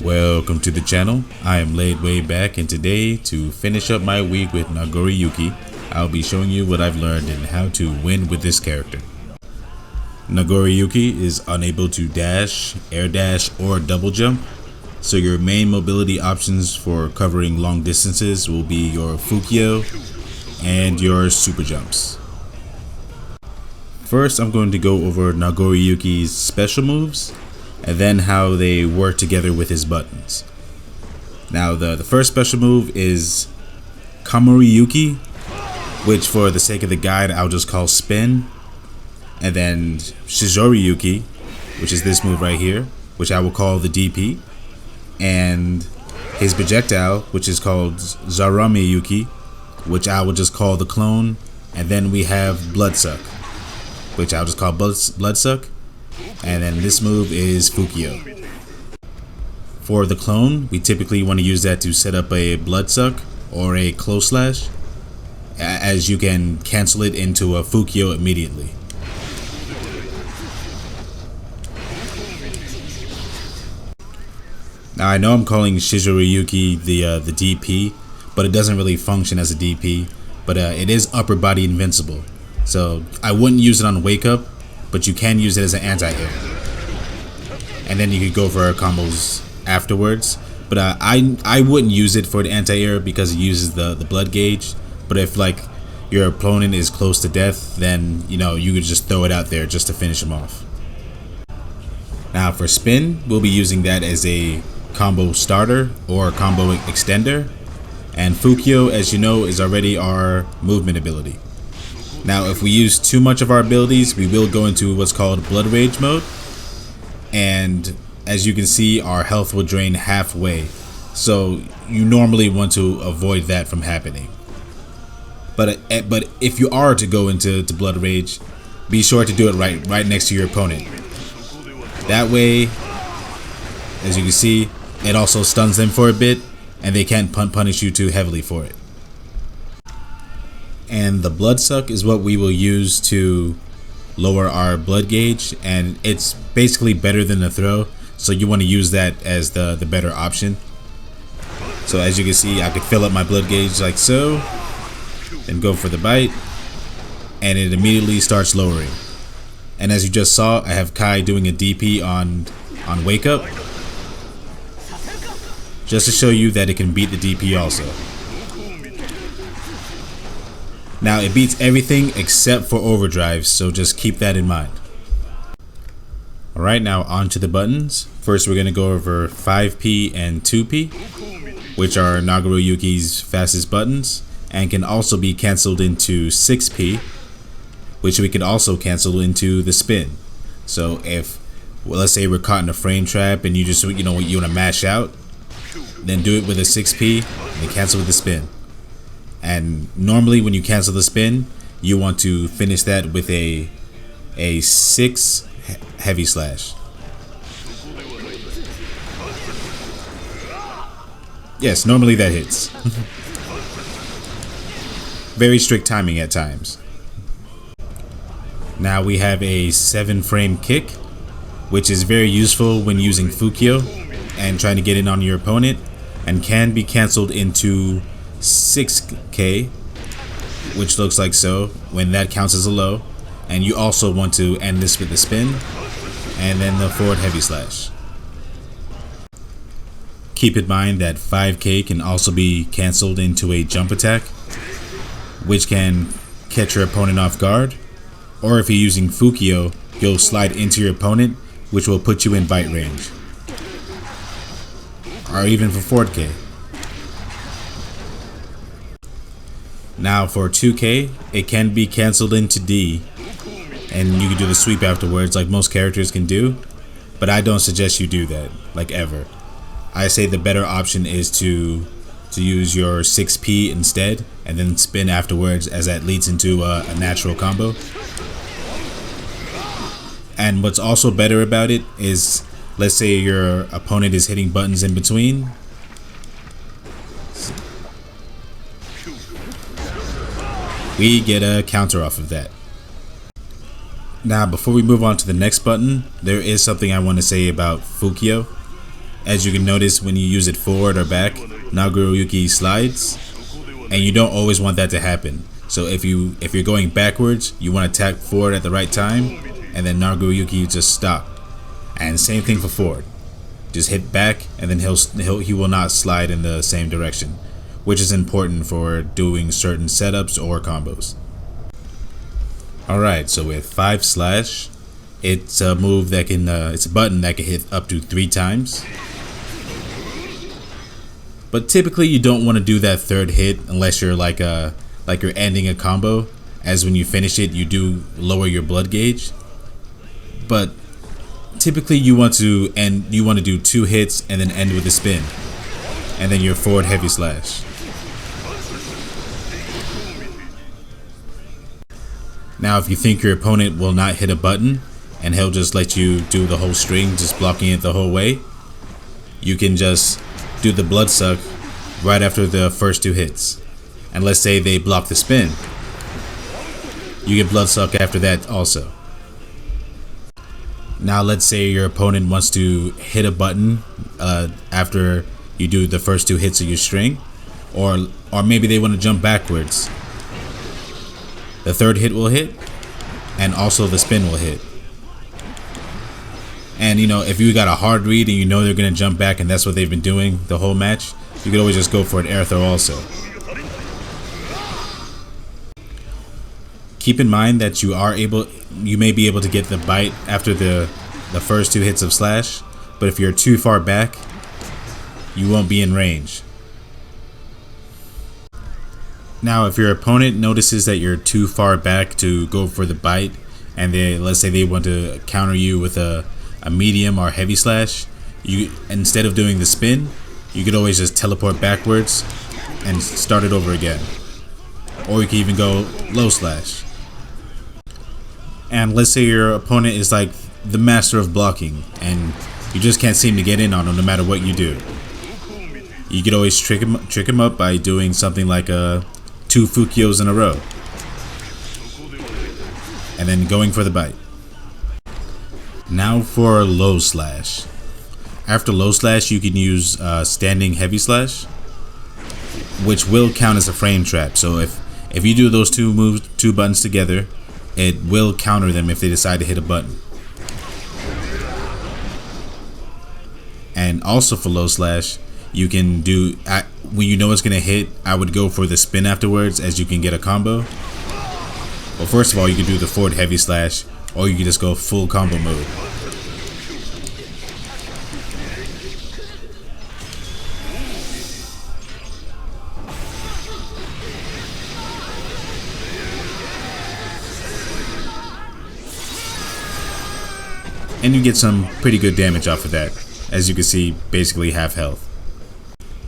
Welcome to the channel. I am Ladewaybac, and today, to finish up my week with Nagoriyuki, I'll be showing you what I've learned and how to win with this character. Nagoriyuki is unable to dash, air dash, or double jump, so your main mobility options for covering long distances will be your Fukyo and your super jumps. First, I'm going to go over Nagoriyuki's special moves, and then how they work together with his buttons. Now, the first special move is Kamuriyuki, which for the sake of the guide, I'll just call spin. And then Shizoriyuki, which is this move right here, which I will call the DP. And his projectile, which is called Zaramiyuki, which I will just call the clone. And then we have Bloodsuck, which I'll just call Bloodsuck. And then this move is Fukyo. For the clone, we typically want to use that to set up a Bloodsuck or a Close Slash, as you can cancel it into a Fukyo immediately. Now I know I'm calling Shizoriyuki the DP, but it doesn't really function as a DP, but it is upper body invincible. So I wouldn't use it on Wake Up, but you can use it as an anti-air. And then you could go for combos afterwards. But I wouldn't use it for the anti-air because it uses the blood gauge. But if like your opponent is close to death, then you could just throw it out there just to finish him off. Now for spin, we'll be using that as a combo starter or combo extender. And Fukyo, as you know, is already our movement ability. Now, if we use too much of our abilities, we will go into what's called Blood Rage mode. And as you can see, our health will drain halfway. So you normally want to avoid that from happening. But if you are to go into Blood Rage, be sure to do it right next to your opponent. That way, as you can see, it also stuns them for a bit, and they can't punish you too heavily for it. And the Bloodsuck is what we will use to lower our blood gauge, and it's basically better than the throw, so you want to use that as the better option. So as you can see, I could fill up my blood gauge like so, then go for the bite, and it immediately starts lowering. And as you just saw, I have Kai doing a DP on Wake Up, just to show you that it can beat the DP also. Now it beats everything except for overdrive, so just keep that in mind. Alright, now on to the buttons. First we're going to go over 5P and 2P, which are Nagoriyuki's fastest buttons, and can also be cancelled into 6P, which we can also cancel into the spin. So if, let's say we're caught in a frame trap and you just you want to mash out, then do it with a 6P and then cancel with the spin. And normally when you cancel the spin, you want to finish that with a 6 heavy slash. Yes, normally that hits. Very strict timing at times. Now we have a 7 frame kick, which is very useful when using Fukyo and trying to get in on your opponent, and can be cancelled into 6K, which looks like so when that counts as a low. And you also want to end this with the spin and then the forward heavy slash. Keep in mind that 5K can also be cancelled into a jump attack, which can catch your opponent off guard, or if you're using Fukyo, you'll slide into your opponent, which will put you in bite range, or even for 4K. Now for 2K, it can be cancelled into D, and you can do the sweep afterwards like most characters can do, but I don't suggest you do that, like ever. I say the better option is to use your 6P instead, and then spin afterwards, as that leads into a natural combo. And what's also better about it is, let's say your opponent is hitting buttons in between. We get a counter off of that. Now before we move on to the next button, there is something I want to say about Fukyo. as you can notice when you use it forward or back, Nagoriyuki slides, and you don't always want that to happen. So if you're going backwards, you want to attack forward at the right time, and then Nagoriyuki just stop. And same thing for forward. Just hit back, and then he will not slide in the same direction, which is important for doing certain setups or combos. Alright, so with 5 slash, it's a move that can it's a button that can hit up to 3 times. But typically you don't want to do that third hit unless you're like you're ending a combo, as when you finish it you do lower your blood gauge. But typically you want to do 2 hits and then end with a spin, and then your forward heavy slash. Now if you think your opponent will not hit a button and he'll just let you do the whole string, just blocking it the whole way, you can just do the blood suck right after the first 2 hits. And let's say they block the spin, you get blood suck after that also. Now let's say your opponent wants to hit a button after you do the first 2 hits of your string, or maybe they want to jump backwards. The third hit will hit, and also the spin will hit. And you know, if you got a hard read and you know they're gonna jump back and that's what they've been doing the whole match, you could always just go for an air throw also. Keep in mind that you may be able to get the bite after the first 2 hits of slash, but if you're too far back, you won't be in range. Now if your opponent notices that you're too far back to go for the bite, and let's say they want to counter you with a medium or heavy slash, you, instead of doing the spin, you could always just teleport backwards and start it over again. Or you can even go low slash. And let's say your opponent is like the master of blocking and you just can't seem to get in on him no matter what you do. You could always trick him up by doing something like 2 Fukios in a row, and then going for the bite. Now for low slash. After low slash you can use standing heavy slash, which will count as a frame trap. So if you do those 2 buttons together, it will counter them if they decide to hit a button. And also for low slash, you can do, when you know it's gonna hit, I would go for the spin afterwards, as you can get a combo. Well, first of all, you can do the forward heavy slash, or you can just go full combo mode. And you get some pretty good damage off of that. As you can see, basically half health.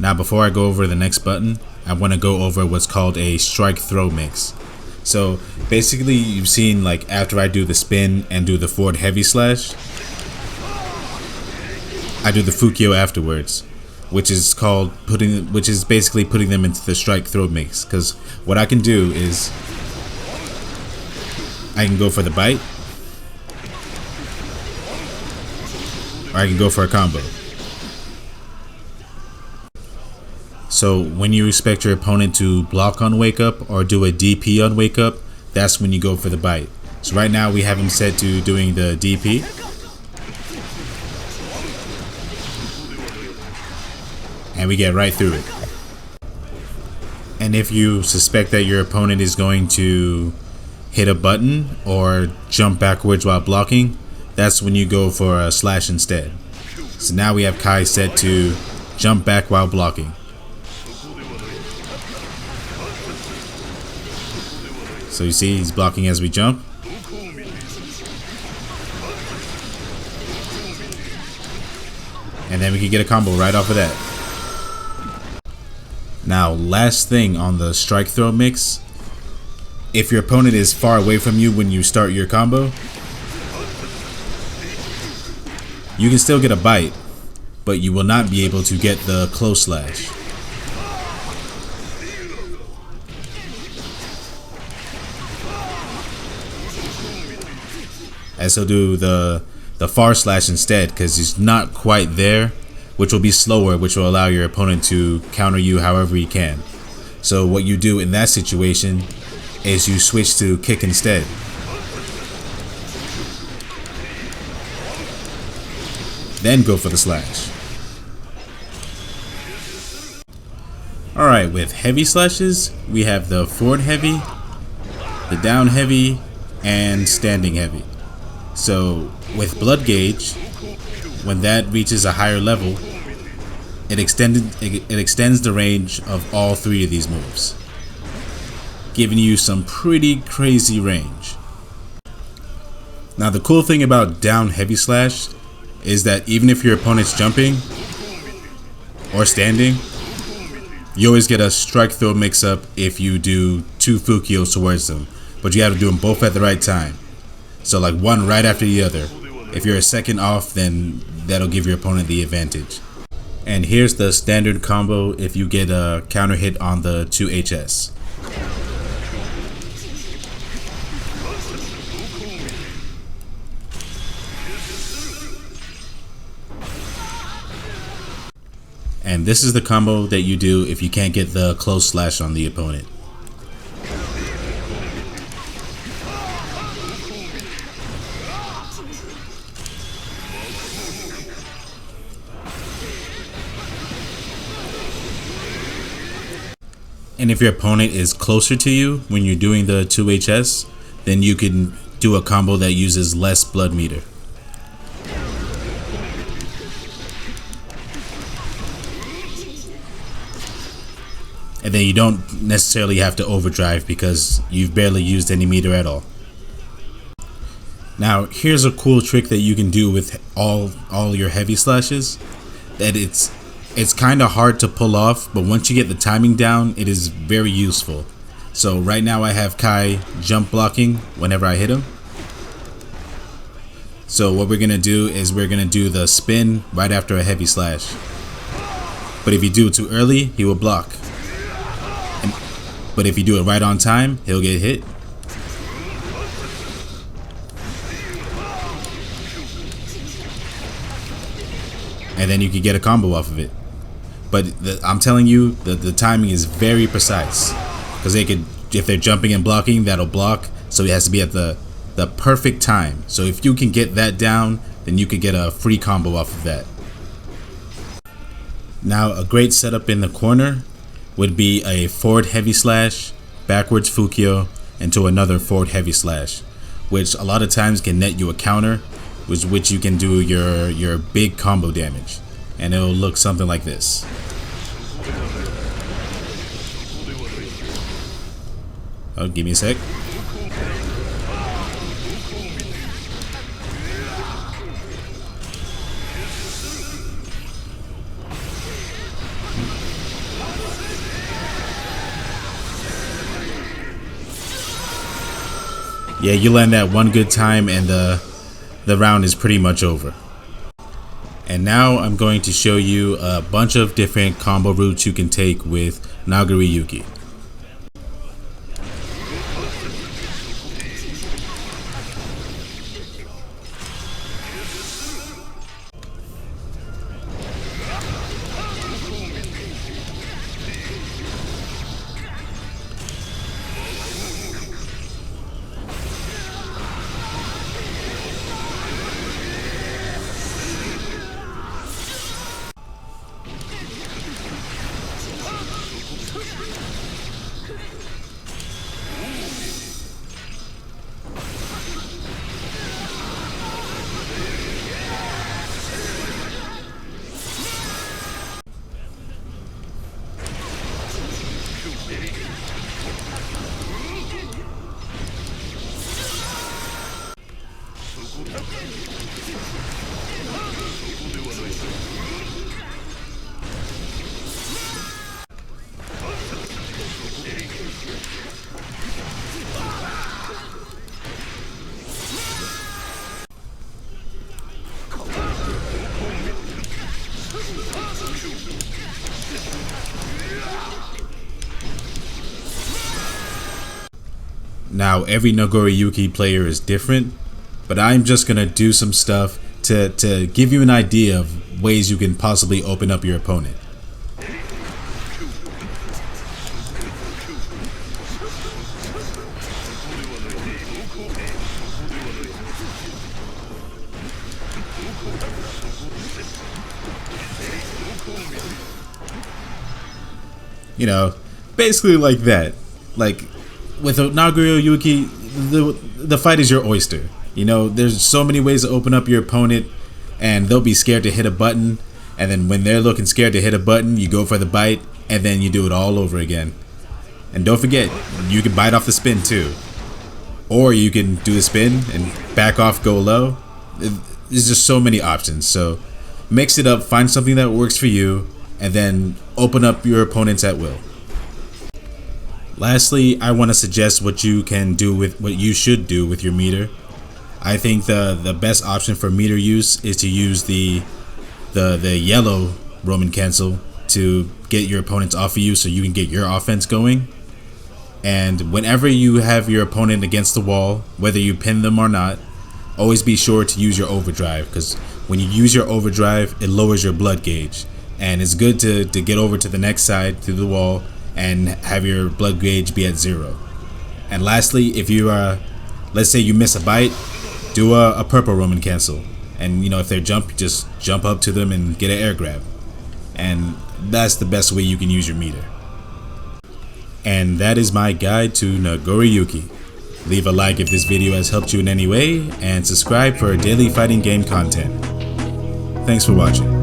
Now before I go over the next button, I want to go over what's called a strike throw mix. So basically you've seen, like, after I do the spin and do the forward heavy slash, I do the Fukio afterwards, which is basically putting them into the strike throw mix. Because what I can do is I can go for the bite, or I can go for a combo. So when you expect your opponent to block on wake up or do a DP on wake up, that's when you go for the bite. So right now we have him set to doing the DP. And we get right through it. And if you suspect that your opponent is going to hit a button or jump backwards while blocking, that's when you go for a slash instead. So now we have Kai set to jump back while blocking. So you see he's blocking as we jump. And then we can get a combo right off of that. Now last thing on the strike throw mix, if your opponent is far away from you when you start your combo, you can still get a bite, but you will not be able to get the close slash. As he'll do the far slash instead, because he's not quite there, which will be slower, which will allow your opponent to counter you however he can. So what you do in that situation is you switch to kick instead. Then go for the slash. Alright, with heavy slashes, we have the forward heavy, the down heavy, and standing heavy. So with blood gauge, when that reaches a higher level, it extends the range of all three of these moves, giving you some pretty crazy range. Now the cool thing about down heavy slash is that even if your opponent's jumping or standing, you always get a strike throw mix up if you do two Fukios towards them, but you have to do them both at the right time. So like one right after the other. If you're a second off, then that'll give your opponent the advantage. And here's the standard combo if you get a counter hit on the 2HS. And this is the combo that you do if you can't get the close slash on the opponent. And if your opponent is closer to you when you're doing the 2HS, then you can do a combo that uses less blood meter. And then you don't necessarily have to overdrive because you've barely used any meter at all. Now here's a cool trick that you can do with all your heavy slashes, that it's kind of hard to pull off, but once you get the timing down, it is very useful. So right now I have Kai jump blocking whenever I hit him. So what we're gonna do is we're gonna do the spin right after a heavy slash. But if you do it too early, he will block. But if you do it right on time, he'll get hit. And then you can get a combo off of it. But I'm telling you, the timing is very precise. Because if they're jumping and blocking, that'll block. So it has to be at the perfect time. So if you can get that down, then you could get a free combo off of that. Now a great setup in the corner would be a forward heavy slash, backwards Fukio, into another forward heavy slash, which a lot of times can net you a counter, which you can do your big combo damage, and it'll look something like this. Oh, give me a sec. Yeah, you land that one good time and the round is pretty much over. And now I'm going to show you a bunch of different combo routes you can take with Nagoriyuki. Now every Nagoriyuki player is different, but I'm just gonna do some stuff to give you an idea of ways you can possibly open up your opponent. You know, basically like that. Like with Nagoriyuki, the fight is your oyster. You know, there's so many ways to open up your opponent, and they'll be scared to hit a button, and then when they're looking scared to hit a button, you go for the bite, and then you do it all over again. And don't forget, you can bite off the spin too. Or you can do the spin and back off, go low. There's just so many options. So mix it up, find something that works for you, and then open up your opponents at will. Lastly, I want to suggest what you can do with what you should do with your meter. I think the best option for meter use is to use the yellow Roman cancel to get your opponents off of you so you can get your offense going. And whenever you have your opponent against the wall, whether you pin them or not, always be sure to use your overdrive, because when you use your overdrive, it lowers your blood gauge. And it's good to get over to the next side through the wall and have your blood gauge be at 0. And lastly, if you let's say you miss a bite, do a purple Roman cancel. And you know, if they jump, just jump up to them and get an air grab. And that's the best way you can use your meter. And that is my guide to Nagoriyuki. Leave a like if this video has helped you in any way, and subscribe for daily fighting game content. Thanks for watching.